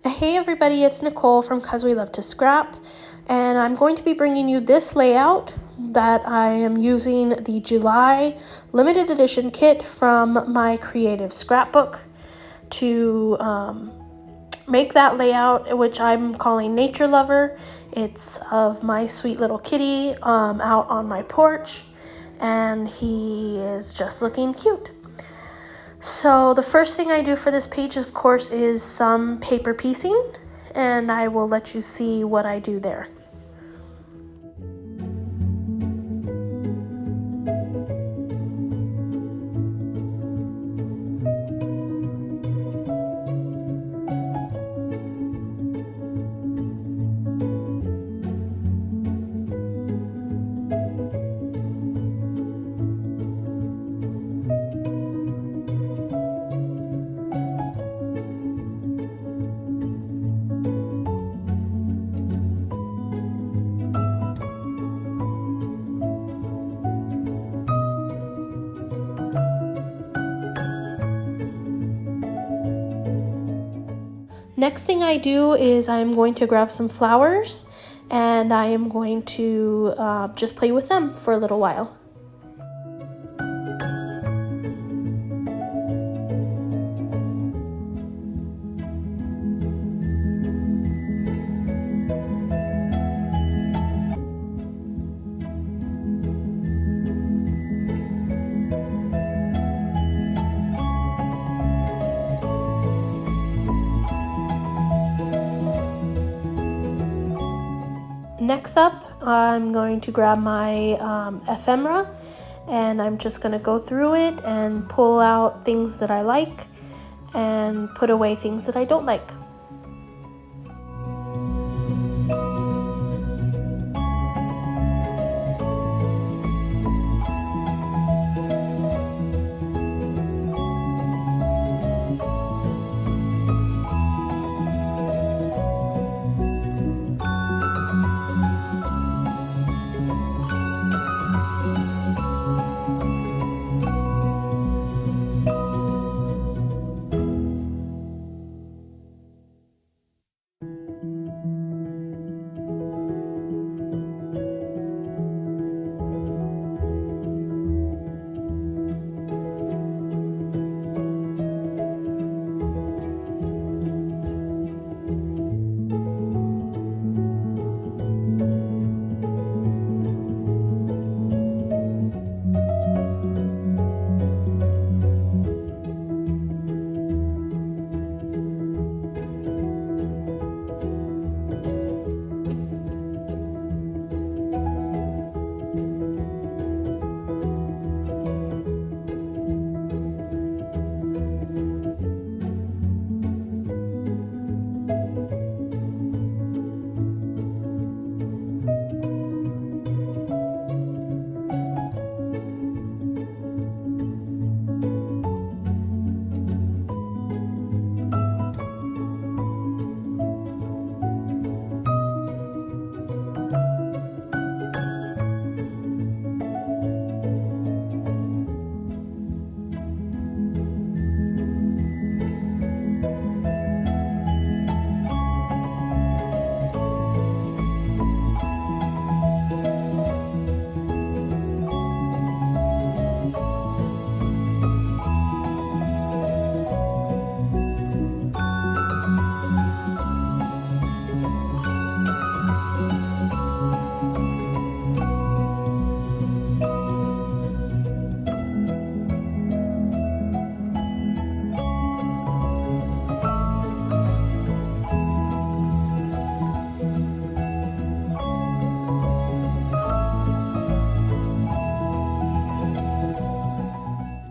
Hey everybody, it's Nicole from Cause We Love to Scrap, and I'm going to be bringing you this layout that I am using the July limited edition kit from My Creative Scrapbook to make that layout, which I'm calling Nature Lover. It's of my sweet little kitty out on my porch, and he is just looking cute. So the first thing I do for this page, of course, is some paper piecing, and I will let you see what I do there. Next thing I do is I'm going to grab some flowers and I am going to just play with them for a little while. Next up, I'm going to grab my ephemera and I'm just going to go through it and pull out things that I like and put away things that I don't like.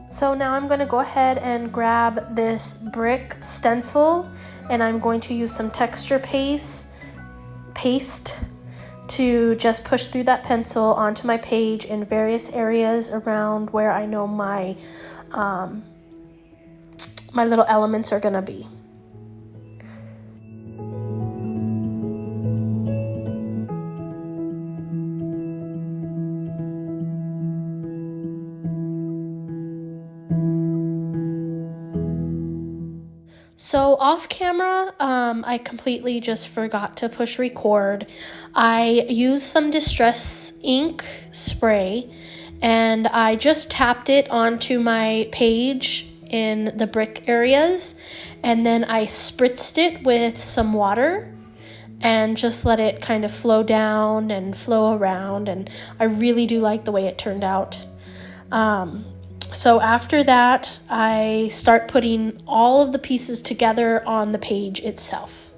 So now I'm going to go ahead and grab this brick stencil and I'm going to use some texture paste to just push through that pencil onto my page in various areas around where I know my my little elements are going to be. So off camera, I completely just forgot to push record. I used some Distress ink spray and I just tapped it onto my page in the brick areas, and then I spritzed it with some water and just let it kind of flow down and flow around, and I really do like the way it turned out. So after that, I start putting all of the pieces together on the page itself.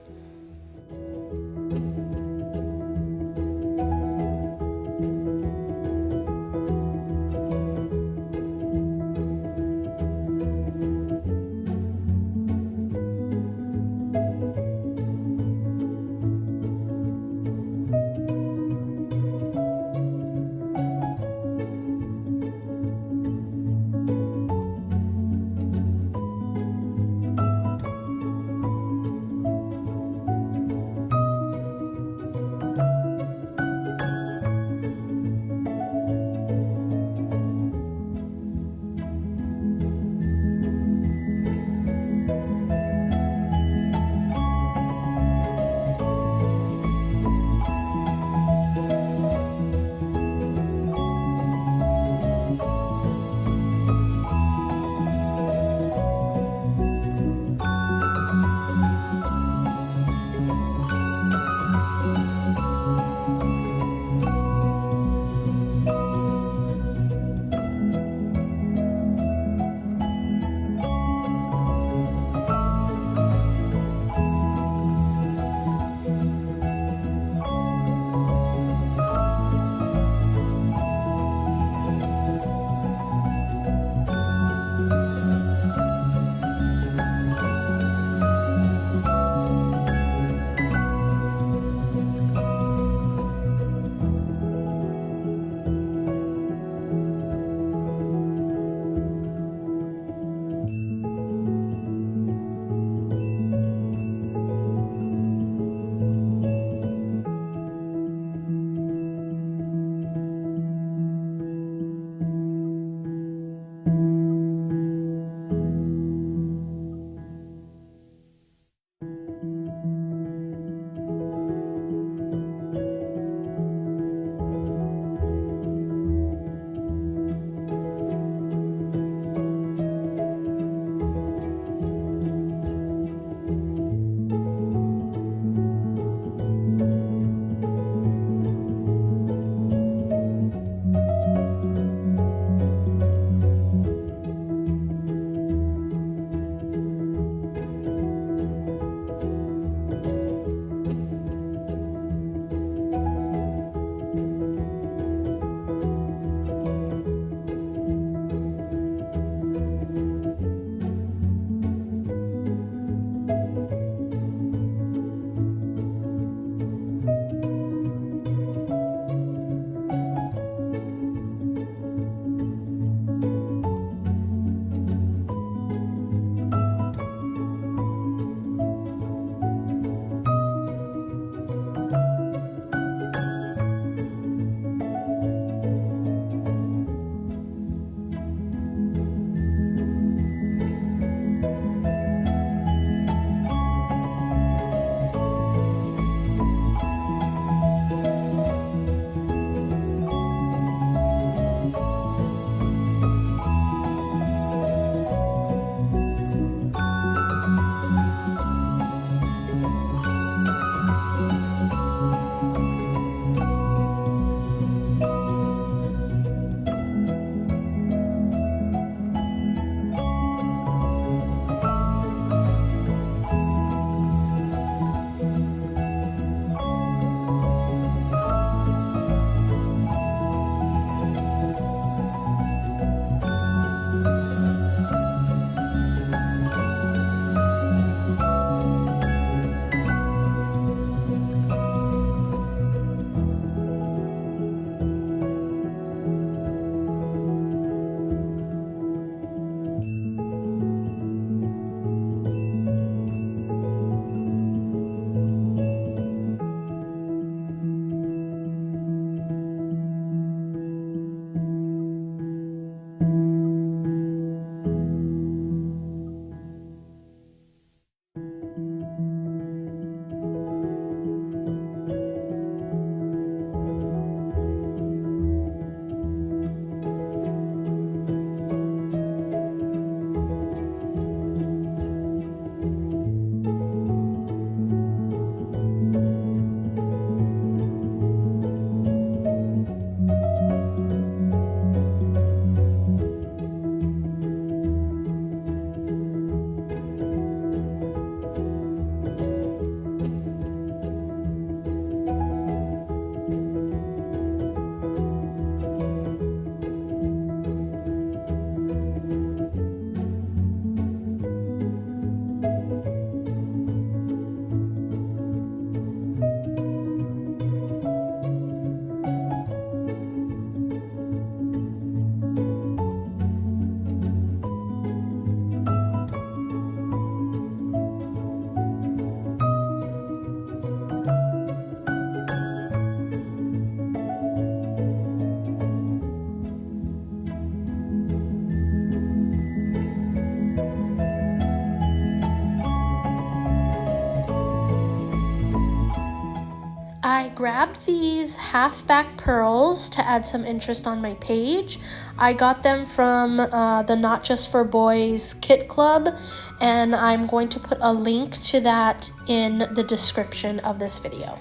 I grabbed these half-back pearls to add some interest on my page. I got them from the Not Just for Boys Kit Club, and I'm going to put a link to that in the description of this video.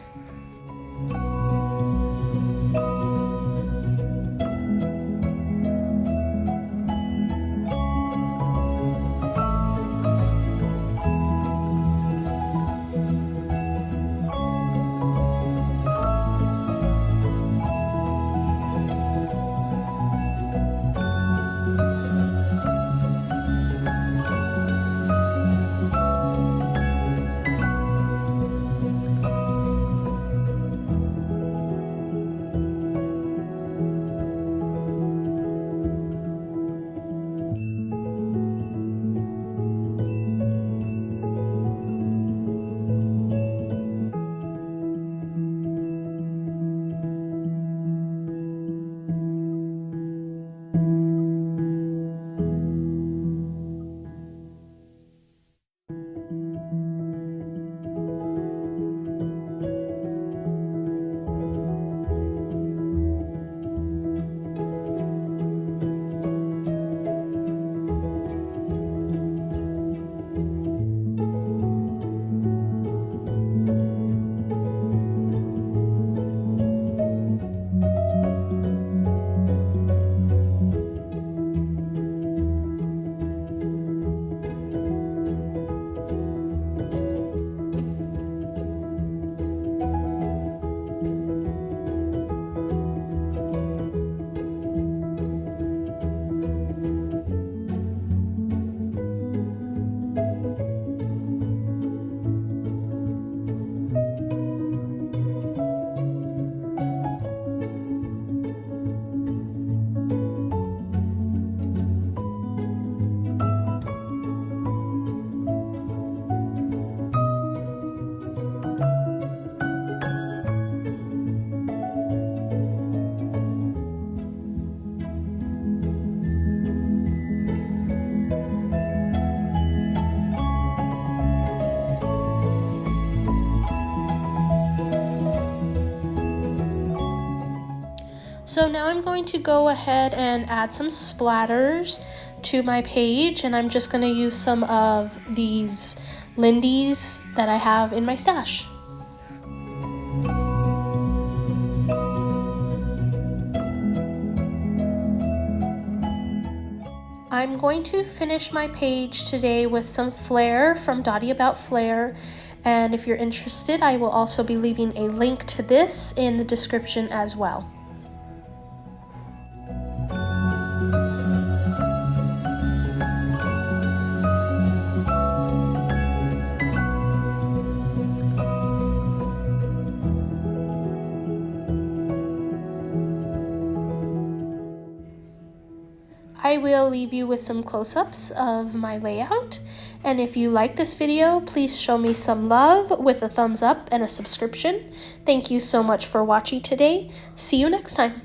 So now I'm going to go ahead and add some splatters to my page, and I'm just going to use some of these Lindy's that I have in my stash. I'm going to finish my page today with some flair from Dottie About Flair, and if you're interested, I will also be leaving a link to this in the description as well. I will leave you with some close-ups of my layout, and if you like this video, please show me some love with a thumbs up and a subscription. Thank you so much for watching today. See you next time.